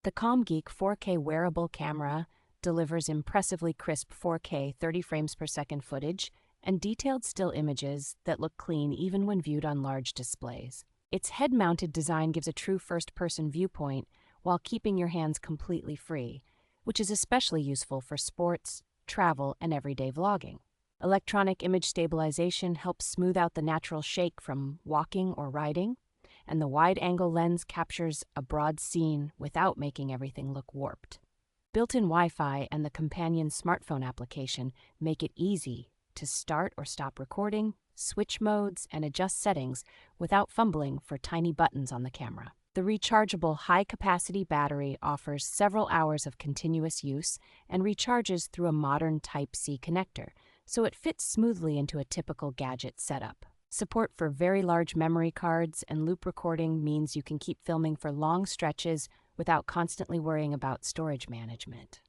The CalmGeek 4K wearable camera delivers impressively crisp 4K 30 frames per second footage and detailed still images that look clean even when viewed on large displays. Its head-mounted design gives a true first-person viewpoint while keeping your hands completely free, which is especially useful for sports, travel, and everyday vlogging. Electronic image stabilization helps smooth out the natural shake from walking or riding, and the wide-angle lens captures a broad scene without making everything look warped. Built-in Wi-Fi and the companion smartphone application make it easy to start or stop recording, switch modes, and adjust settings without fumbling for tiny buttons on the camera. The rechargeable high-capacity battery offers several hours of continuous use and recharges through a modern Type-C connector, so it fits smoothly into a typical gadget setup. Support for very large memory cards and loop recording means you can keep filming for long stretches without constantly worrying about storage management.